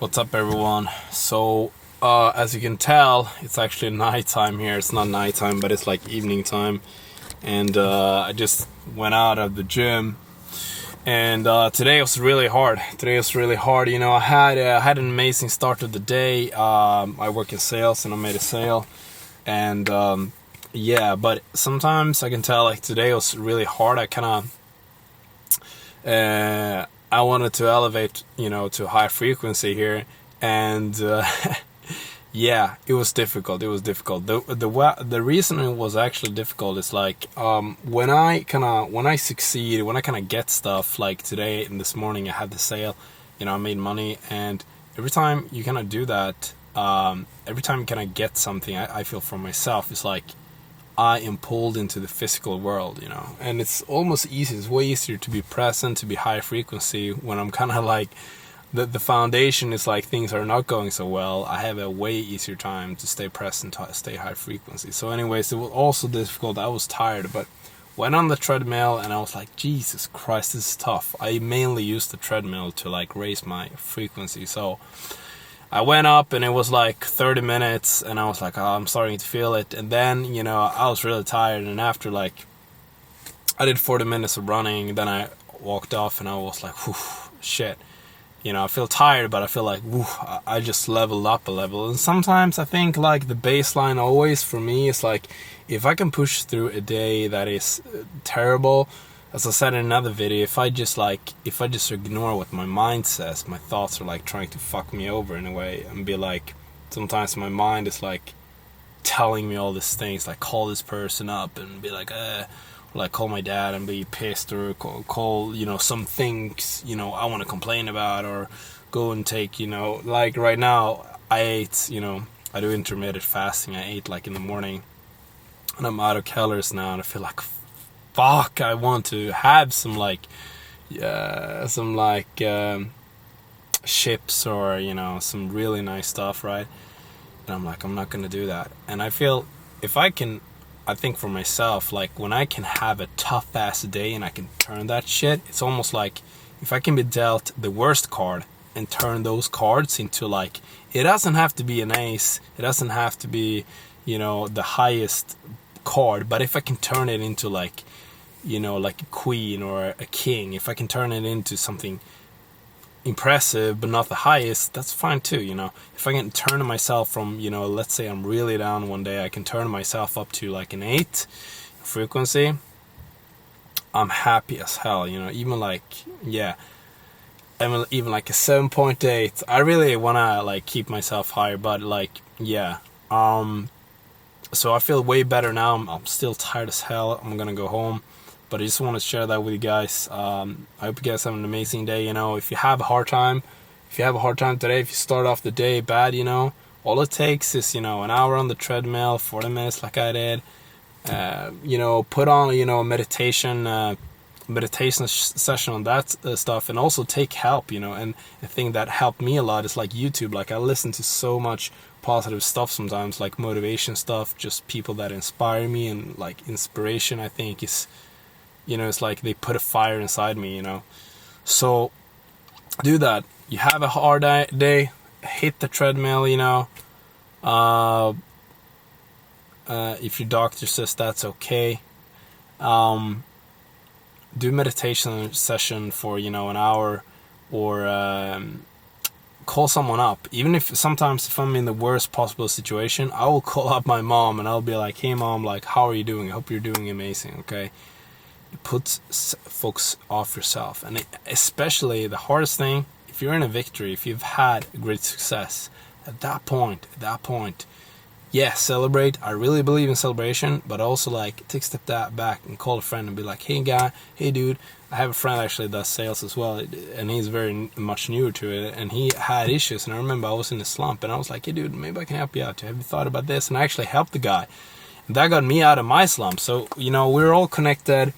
What's up, everyone? So, as you can tell, it's actually nighttime here. It's not nighttime, but it's like evening time. And I just went out of the gym. And today was really hard. You know, I had an amazing start of the day. I work in sales, and I made a sale. And yeah, but sometimes I can tell like today was really hard. I wanted to elevate, you know, to high frequency here, and yeah, it was difficult. The reason it was actually difficult is like when I succeed, when I kind of get stuff. Like today and this morning, I had the sale. You know, I made money, and every time you kind of do that, every time you kind of get something, I feel for myself, it's like I am pulled into the physical world, you know, and it's almost easy. It's way easier to be present, to be high frequency when I'm kind of like the foundation is like things are not going so well. I have a way easier time to stay present, to stay high frequency. So anyways, it was also difficult. I was tired, but went on the treadmill and I was like, Jesus Christ, this is tough. I mainly use the treadmill to like raise my frequency. So I went up and it was like 30 minutes and I was like, oh, I'm starting to feel it. And then, you know, I was really tired, and after like I did 40 minutes of running, then I walked off and I was like, whew, shit. You know, I feel tired, but I feel like, whew, I just leveled up a level. And sometimes I think like the baseline always for me is like, if I can push through a day that is terrible, as I said in another video, if I just ignore what my mind says, my thoughts are like trying to fuck me over in a way, and be like, sometimes my mind is like telling me all these things, like call this person up and be like, or like call my dad and be pissed, or call you know, some things, you know, I want to complain about, or go and take, you know, like right now I ate, you know, I do intermittent fasting. I ate like in the morning, and I'm out of calories now, and I feel like, fuck, I want to have some chips, or you know, some really nice stuff, right? And I'm like, I'm not gonna do that. And I feel I think for myself, like when I can have a tough ass day and I can turn that shit, it's almost like if I can be dealt the worst card and turn those cards into like, it doesn't have to be an ace, it doesn't have to be, you know, the highest card, but if I can turn it into like, you know, like a queen or a king, if I can turn it into something impressive but not the highest, that's fine too, you know. If I can turn myself from, you know, let's say I'm really down one day, I can turn myself up to like an 8 frequency, I'm happy as hell, you know. Even like, yeah, even like a 7.8, I really want to like keep myself higher, but like, yeah, so I feel way better now. I'm still tired as hell. I'm gonna go home, but I just want to share that with you guys. I hope you guys have an amazing day. You know, if you have a hard time today, if you start off the day bad, you know, all it takes is, you know, an hour on the treadmill, 40 minutes like I did. You know, put on, you know, a meditation session on that stuff, and also take help, you know. And the thing that helped me a lot is like YouTube. Like I listen to so much positive stuff sometimes, like motivation stuff, just people that inspire me, and like inspiration, I think, is, you know, it's like they put a fire inside me, you know. So do that. You have a hard day, hit the treadmill, you know. If your doctor says that's okay, do meditation session for, you know, an hour, or call someone up. Even if sometimes if I'm in the worst possible situation, I will call up my mom and I'll be like, hey mom, like, how are you doing? I hope you're doing amazing. Okay, it puts folks off yourself. And especially the hardest thing, if you're in a victory, if you've had great success, at that point, yeah, celebrate. I really believe in celebration, but also like take a step back and call a friend and be like, hey dude, I have a friend actually that does sales as well, and he's very much newer to it, and he had issues, and I remember I was in a slump, and I was like, hey dude, maybe I can help you out. Have you thought about this? And I actually helped the guy, and that got me out of my slump. So, you know, we're all connected.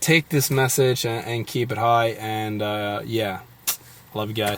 Take this message and keep it high, and yeah, love you guys.